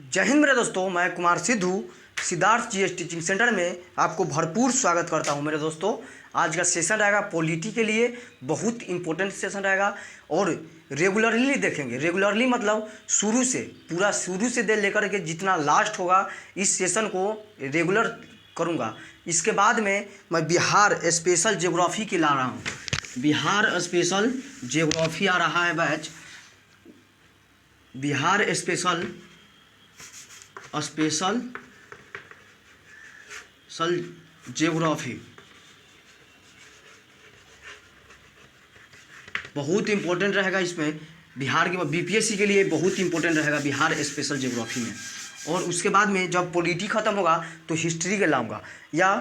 जय हिंद मेरे दोस्तों, मैं Kumar Sidhu Siddharth GS teaching centre में आपको भरपूर स्वागत करता हूं। मेरे दोस्तों, आज का सेशन रहेगा पॉलिटी के लिए बहुत इंपॉर्टेंट सेशन रहेगा और रेगुलरली देखेंगे। रेगुलरली मतलब शुरू से दे लेकर के जितना लास्ट होगा इस सेशन को रेगुलर करूंगा। इसके बाद में मैं बिहार स्पेशल ज्योग्राफी के ला रहा हूँ। बिहार स्पेशल ज्योग्राफी आ रहा है बैच। बिहार स्पेशल ज्योग्राफी बहुत इंपॉर्टेंट रहेगा। इसमें बिहार के बीपीएससी के लिए बहुत इंपॉर्टेंट रहेगा बिहार स्पेशल ज्योग्राफी में। और उसके बाद में जब पॉलिटी ख़त्म होगा तो हिस्ट्री के लाऊंगा या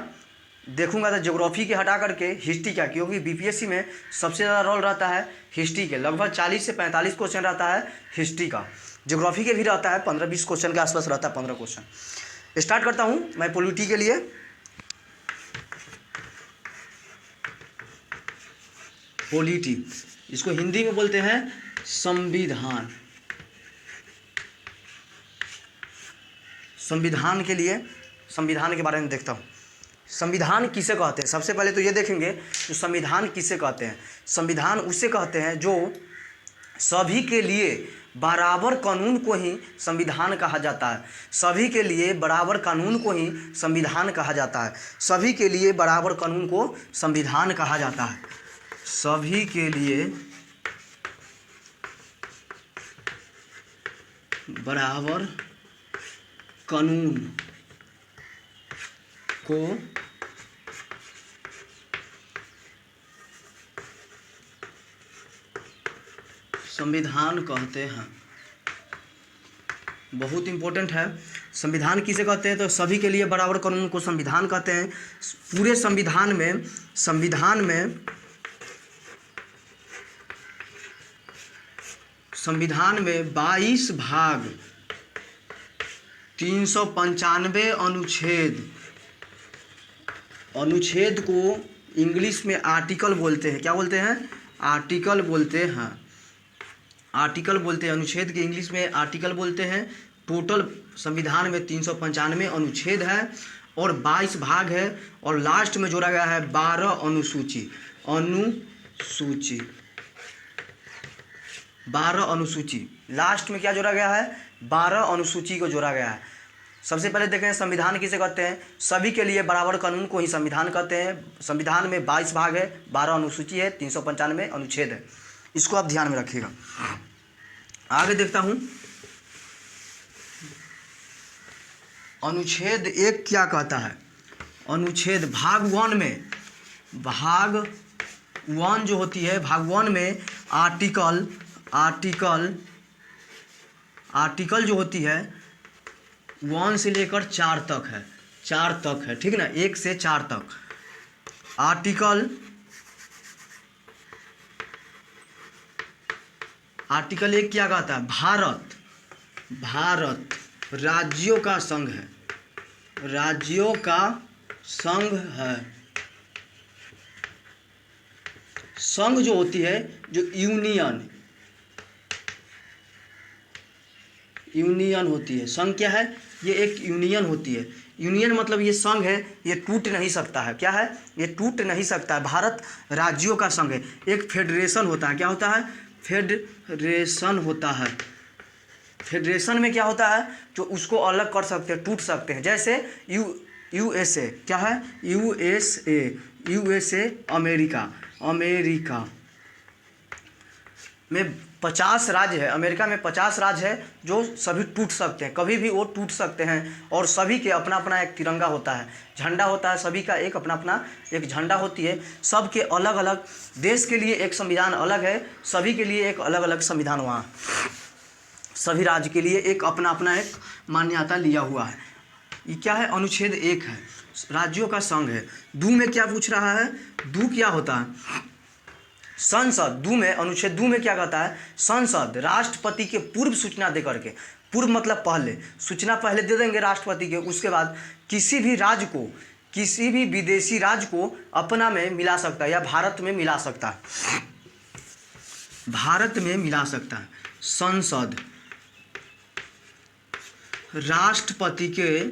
देखूंगा तो ज्योग्राफी के हटा करके हिस्ट्री का, क्योंकि बीपीएससी में सबसे ज़्यादा रोल रहता है हिस्ट्री के। लगभग 40 से 45 क्वेश्चन रहता है हिस्ट्री का। ज्योग्राफी के भी रहता है 15-20 क्वेश्चन के आसपास रहता है, 15 क्वेश्चन। स्टार्ट करता हूँ मैं पॉलिटी के लिए। पॉलिटी इसको हिंदी में बोलते हैं संविधान। संविधान के लिए संविधान के बारे में देखता हूँ। संविधान किसे कहते हैं? सबसे पहले तो ये देखेंगे जो संविधान किसे कहते हैं। संविधान उसे कहते हैं जो सभी के लिए बराबर कानून को ही संविधान कहा जाता है। सभी के लिए बराबर कानून को ही संविधान कहा जाता है। सभी के लिए बराबर कानून को संविधान कहा जाता है। सभी के लिए बराबर कानून को संविधान कहते हैं। बहुत इंपॉर्टेंट है। संविधान किसे कहते हैं? तो सभी के लिए बराबर कानून को संविधान कहते हैं। पूरे संविधान में 22 भाग, 395 अनुच्छेद को इंग्लिश में आर्टिकल बोलते हैं। क्या बोलते हैं? आर्टिकल बोलते हैं। आर्टिकल बोलते हैं अनुच्छेद के, इंग्लिश में आर्टिकल बोलते हैं। टोटल संविधान में 395 अनुच्छेद है और 22 भाग है और लास्ट में जोड़ा गया है 12 अनुसूची। 12 अनुसूची लास्ट में क्या जोड़ा गया है? 12 अनुसूची को जोड़ा गया है। सबसे पहले देखें संविधान किसे कहते हैं? सभी के लिए बराबर कानून को ही संविधान कहते हैं। संविधान में 22 भाग है, 12 अनुसूची है, 395 अनुच्छेद है। इसको आप ध्यान में रखिएगा। आगे देखता हूं अनुच्छेद 1 क्या कहता है। अनुच्छेद भाग 1 जो होती है, भाग 1 में आर्टिकल जो होती है 1 से लेकर 4 तक है। 4 तक है, ठीक ना, 1 से 4 तक। आर्टिकल 1 क्या कहता है? भारत राज्यों का संघ है। राज्यों का संघ है। संघ जो होती है, जो यूनियन होती है। संघ क्या है? ये एक यूनियन होती है। यूनियन मतलब ये संघ है, ये टूट नहीं सकता है। क्या है? ये टूट नहीं सकता है। भारत राज्यों का संघ है। एक फेडरेशन होता है। क्या होता है? फेडरेशन होता है। फेडरेशन में क्या होता है? जो उसको अलग कर सकते हैं, टूट सकते हैं। जैसे यूएसए क्या है? यूएसए अमेरिका में 50 राज्य है। अमेरिका में 50 राज्य है जो सभी टूट सकते हैं, कभी भी वो टूट सकते हैं। और सभी के अपना अपना एक तिरंगा होता है, झंडा होता है। सभी का एक अपना अपना एक झंडा होती है। सबके अलग अलग, देश के लिए एक संविधान अलग है, सभी के लिए एक अलग अलग संविधान वहाँ। सभी राज्य के लिए एक अपना अपना एक मान्यता लिया हुआ है। ये क्या है? अनुच्छेद 1 है, राज्यों का संघ है। 2 में क्या पूछ रहा है? 2 क्या होता है? संसद। 2 में, अनुच्छेद 2 में क्या कहता है? संसद राष्ट्रपति के पूर्व सूचना दे करके, पूर्व मतलब पहले, सूचना पहले दे देंगे राष्ट्रपति के। उसके बाद किसी भी राज्य को, किसी भी विदेशी राज्य को अपना में मिला सकता है या भारत में मिला सकता है। संसद राष्ट्रपति के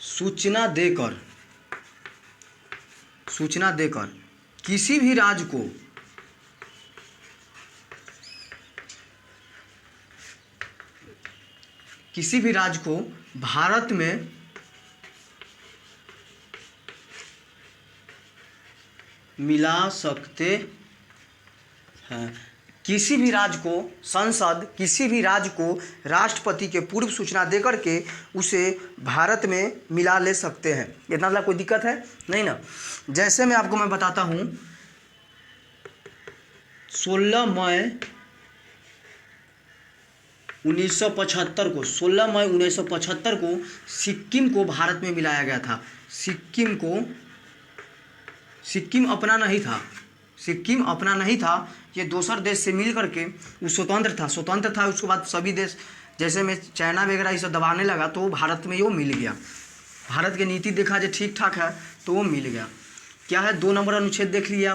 सूचना देकर किसी भी राज्य को भारत में मिला सकते हैं। किसी भी राज्य को संसद किसी भी राज्य को राष्ट्रपति के पूर्व सूचना देकर के उसे भारत में मिला ले सकते हैं। इतना मतलब कोई दिक्कत है नहीं ना। जैसे मैं बताता हूँ 16 मई 1975 को सिक्किम को भारत में मिलाया गया था। सिक्किम अपना नहीं था, ये दूसर देश से मिल करके वो स्वतंत्र था। उसके बाद सभी देश जैसे में चाइना वगैरह ये सब दबाने लगा तो भारत में वो मिल गया। भारत की नीति देखा जो ठीक ठाक है तो वो मिल गया। क्या है 2 नंबर अनुच्छेद देख लिया।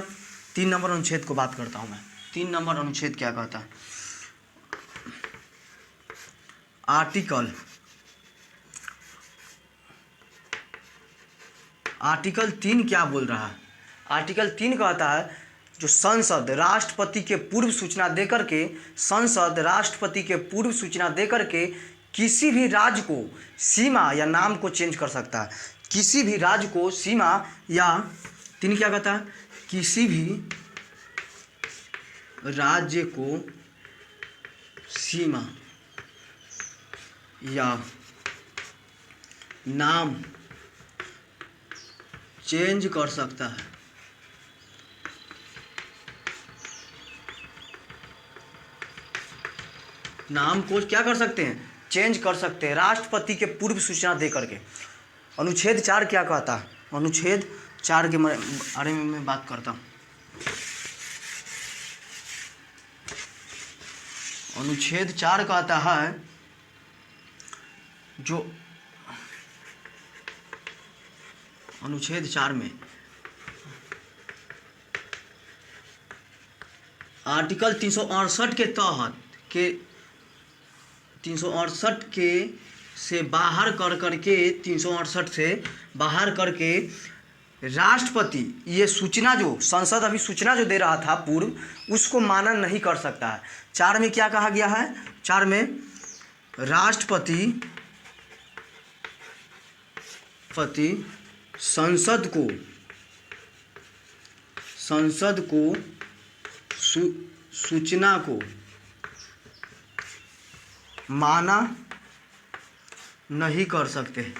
3 नंबर अनुच्छेद को बात करता हूँ मैं। 3 नंबर अनुच्छेद क्या कहता है? आर्टिकल 3 क्या बोल रहा है? आर्टिकल 3 कहता है जो संसद राष्ट्रपति के पूर्व सूचना देकर के किसी भी राज्य को सीमा या नाम को चेंज कर सकता है। किसी भी राज्य को सीमा या 3 क्या कहता है? किसी भी राज्य को सीमा या नाम चेंज कर सकता है। नाम को क्या कर सकते हैं? चेंज कर सकते हैं राष्ट्रपति के पूर्व सूचना देकर के। अनुच्छेद 4 क्या कहता है? अनुच्छेद 4 के बारे में मैं बात करता हूँ। अनुच्छेद 4 कहता है जो अनुच्छेद 4 में आर्टिकल 368 के तहत 368 के से बाहर करके राष्ट्रपति ये सूचना जो संसद अभी सूचना जो दे रहा था पूर्व उसको माना नहीं कर सकता है। 4 में क्या कहा गया है? 4 में राष्ट्रपति संसद को सूचना को माना नहीं कर सकते।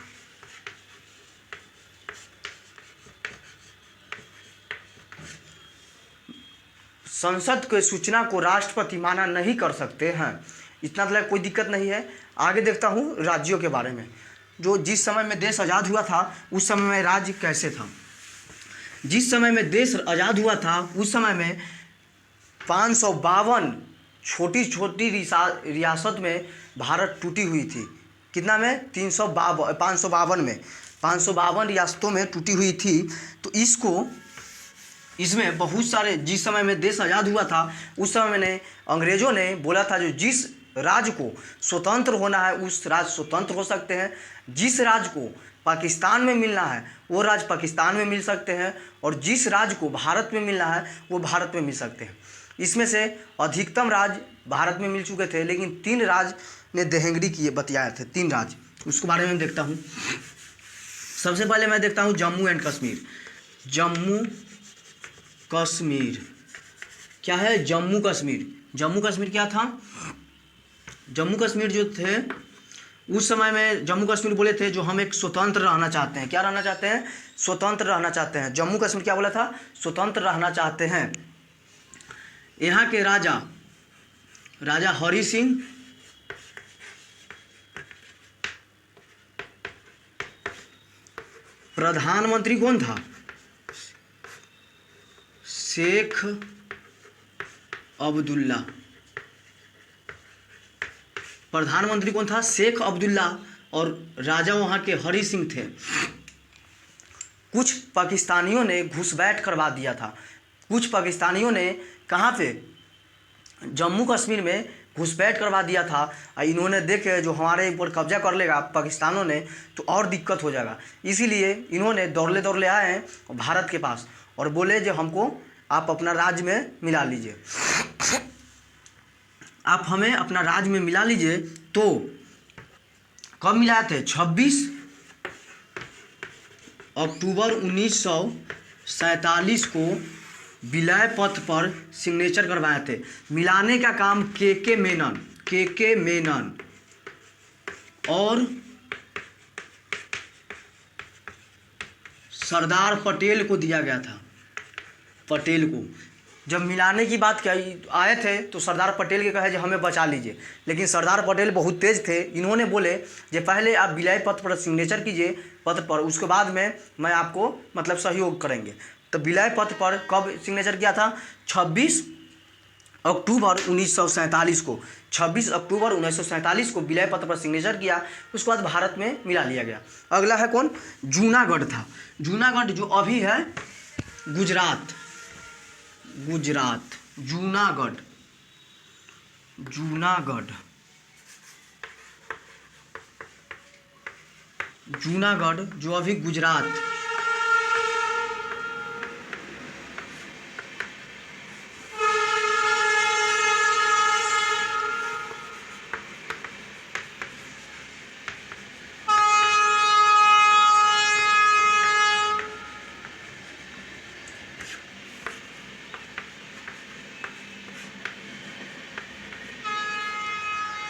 संसद के सूचना को राष्ट्रपति माना नहीं कर सकते हैं। इतना मतलब कोई दिक्कत नहीं है। आगे देखता हूँ राज्यों के बारे में। जो जिस समय में देश आज़ाद हुआ था उस समय में राज्य कैसे था? जिस समय में देश आज़ाद हुआ था उस समय में 552 छोटी रियासत में भारत टूटी हुई थी। कितना में? 552 में 552 रियासतों में टूटी हुई थी। तो इसमें बहुत सारे जिस समय में देश आज़ाद हुआ था उस समय में अंग्रेज़ों ने बोला था जो जिस राज्य को स्वतंत्र होना है उस राज्य स्वतंत्र हो सकते हैं। जिस राज्य को पाकिस्तान में मिलना है वो राज्य पाकिस्तान में मिल सकते हैं और जिस राज्य को भारत में मिलना है वो भारत में मिल सकते हैं। इसमें से अधिकतम राज्य भारत में मिल चुके थे लेकिन 3 राज्य ने देहंगरी किए बतियाए थे। 3 राज्य उसके बारे में देखता हूँ। सबसे पहले मैं देखता हूँ जम्मू एंड कश्मीर। जम्मू कश्मीर क्या है? जम्मू कश्मीर क्या था? जम्मू कश्मीर जो थे उस समय में जम्मू कश्मीर बोले थे जो हम एक स्वतंत्र रहना चाहते हैं। क्या रहना चाहते हैं? स्वतंत्र रहना चाहते हैं। जम्मू कश्मीर क्या बोला था? स्वतंत्र रहना चाहते हैं। यहाँ के राजा हरि सिंह प्रधानमंत्री कौन था? शेख अब्दुल्ला। प्रधानमंत्री कौन था? शेख अब्दुल्ला और राजा वहाँ के हरि सिंह थे। कुछ पाकिस्तानियों ने घुसपैठ करवा दिया था। कुछ पाकिस्तानियों ने कहाँ पे? जम्मू कश्मीर में घुसपैठ करवा दिया था। इन्होंने देखे जो हमारे ऊपर कब्जा कर लेगा पाकिस्तानों ने तो और दिक्कत हो जाएगा, इसीलिए इन्होंने दौड़ले दौड़ले आए हैं भारत के पास और बोले जो हमको आप अपना राज्य में मिला लीजिए, आप हमें अपना राज्य में मिला लीजिए। तो कब मिलाए थे? 26 अक्टूबर 1947 को विलय पत्र पर सिग्नेचर करवाए थे। मिलाने का काम के मेनन और सरदार पटेल को दिया गया था। पटेल को जब मिलाने की बात क्या आए थे तो सरदार पटेल के कहे जो हमें बचा लीजिए, लेकिन सरदार पटेल बहुत तेज थे। इन्होंने बोले जो पहले आप विलय पत्र पर सिग्नेचर कीजिए पत्र पर, उसके बाद में मैं आपको मतलब सहयोग करेंगे। तो विलय पत्र पर कब सिग्नेचर किया था? 26 अक्टूबर 1947 को। 26 अक्टूबर 1947 को विलय पत्र पर सिग्नेचर किया, उसके बाद भारत में मिला लिया गया। अगला है कौन? जूनागढ़ था। जूनागढ़ जो अभी है गुजरात, जूनागढ़ जो अभी गुजरात।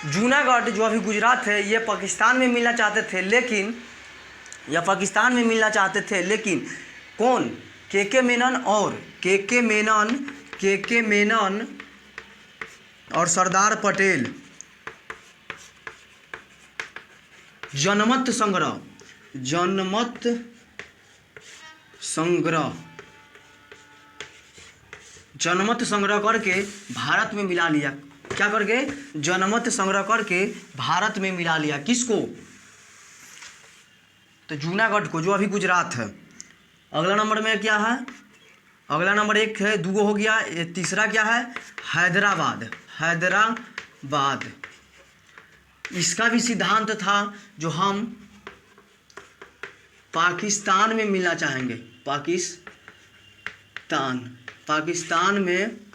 जूनागढ़ जो अभी गुजरात है ये पाकिस्तान में मिलना चाहते थे, लेकिन कौन? के मेनन और सरदार पटेल जनमत संग्रह करके भारत में मिला लिया। क्या करके? जनमत संग्रह करके भारत में मिला लिया। किसको? तो जूनागढ़ को जो अभी गुजरात है। अगला नंबर में क्या है? अगला नंबर 1 है, 2 हो गया। ये तीसरा क्या है? हैदराबाद। इसका भी सिद्धांत था जो हम पाकिस्तान में मिलना चाहेंगे, पाकिस्तान में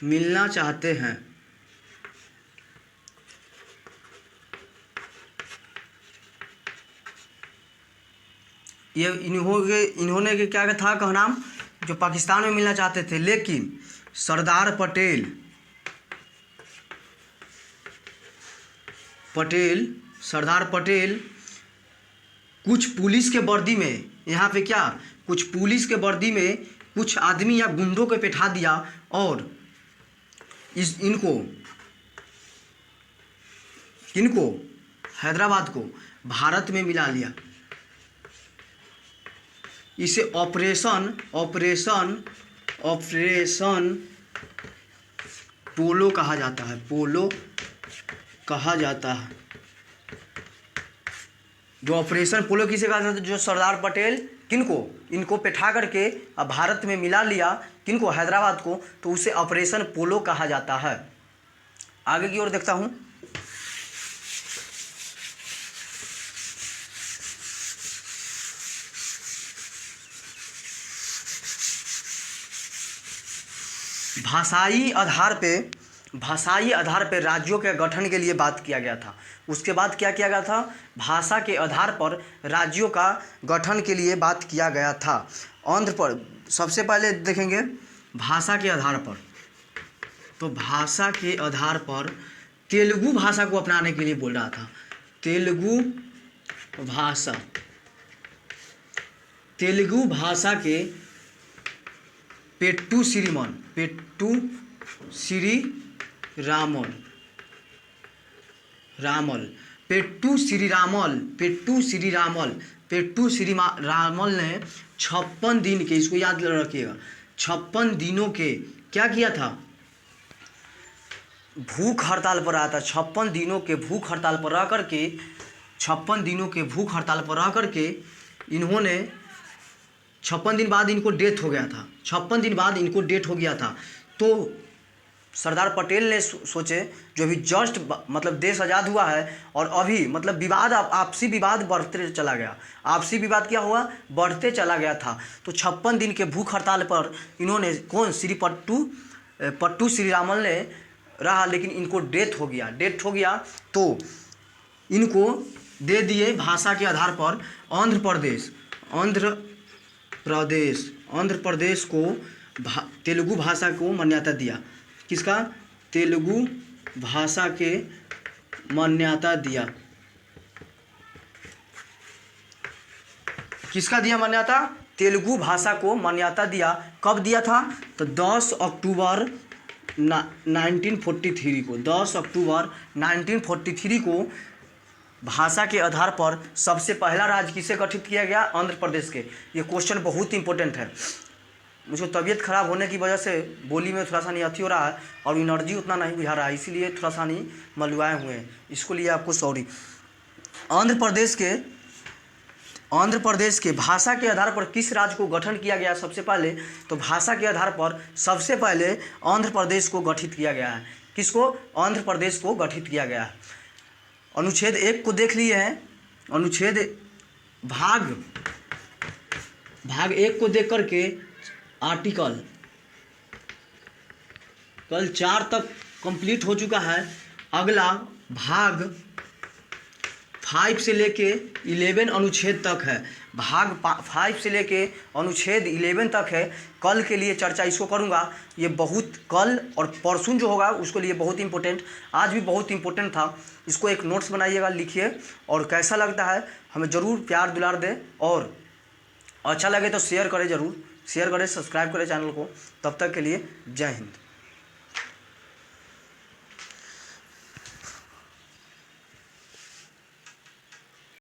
मिलना चाहते हैं। ये इन्होंने क्या था कहनाम, जो पाकिस्तान में मिलना चाहते थे, लेकिन सरदार पटेल कुछ पुलिस के वर्दी में, यहाँ पे क्या, कुछ पुलिस के वर्दी में कुछ आदमी या गुंडों को बैठा दिया और इनको हैदराबाद को भारत में मिला लिया। इसे ऑपरेशन पोलो कहा जाता है। जो ऑपरेशन पोलो किसे कहा जाता है? जो सरदार पटेल इनको बैठा करके अब भारत में मिला लिया, किनको? हैदराबाद को, तो उसे ऑपरेशन पोलो कहा जाता है। आगे की ओर देखता हूं। भाषाई आधार पे राज्यों के गठन के लिए बात किया गया था। उसके बाद क्या किया गया था? भाषा के आधार पर राज्यों का गठन के लिए बात किया गया था। आंध्र पर सबसे पहले देखेंगे भाषा के आधार पर, तो भाषा के आधार पर तेलुगु भाषा को अपनाने के लिए बोल रहा था। तेलुगु भाषा के पेट्टू श्री रामल ने 56 दिन के, इसको याद रखिएगा, 56 दिनों के क्या किया था? भूख हड़ताल पर रहा था। 56 दिनों के भूख हड़ताल पर रह करके इन्होंने 56 दिन बाद इनको डेथ हो गया था, 56 दिन बाद इनको डेथ हो गया था। तो सरदार पटेल ने सोचे जो अभी जस्ट मतलब देश आज़ाद हुआ है और अभी मतलब विवाद आपसी विवाद बढ़ते चला गया, आपसी विवाद क्या हुआ, बढ़ते चला गया था। तो 56 दिन के भूख हड़ताल पर इन्होंने कौन श्री पट्टू श्री रामल ने रहा, लेकिन इनको डेथ हो गया। तो इनको दे दिए भाषा के आधार पर आंध्र प्रदेश को तेलुगु भाषा को मान्यता दिया। किसका? तेलुगु भाषा के मान्यता दिया। किसका दिया मान्यता? तेलुगु भाषा को मान्यता दिया। कब दिया था? तो 10 अक्टूबर 1943 को, 10 अक्टूबर 1943 को भाषा के आधार पर सबसे पहला राज्य किसे गठित किया गया? आंध्र प्रदेश के। ये क्वेश्चन बहुत इंपॉर्टेंट है। मुझको तबीयत खराब होने की वजह से बोली में थोड़ा सा नहीं अथी हो रहा है और एनर्जी उतना नहीं बुझा रहा है, इसीलिए थोड़ा सा नहीं मलुआए हुए हैं, इसको लिए आपको सॉरी। आंध्र प्रदेश के भाषा के आधार पर किस राज्य को गठन किया गया सबसे पहले? तो भाषा के आधार पर सबसे पहले आंध्र प्रदेश को गठित किया गया है। किसको? आंध्र प्रदेश को गठित किया गया है। अनुच्छेद 1 को देख लिए हैं। अनुच्छेद भाग 1 को देख करके आर्टिकल कल 4 तक कंप्लीट हो चुका है। अगला भाग 5 से लेके 11 अनुच्छेद तक है। भाग 5 से लेके अनुच्छेद 11 तक है। कल के लिए चर्चा इसको करूँगा। ये बहुत कल और परसों जो होगा उसके लिए बहुत इंपॉर्टेंट, आज भी बहुत इंपॉर्टेंट था। इसको एक नोट्स बनाइएगा, लिखिए और कैसा लगता है हमें ज़रूर प्यार दुलार दें और अच्छा लगे तो शेयर करें, ज़रूर शेयर करें, सब्सक्राइब करें चैनल को। तब तक के लिए जय हिंद।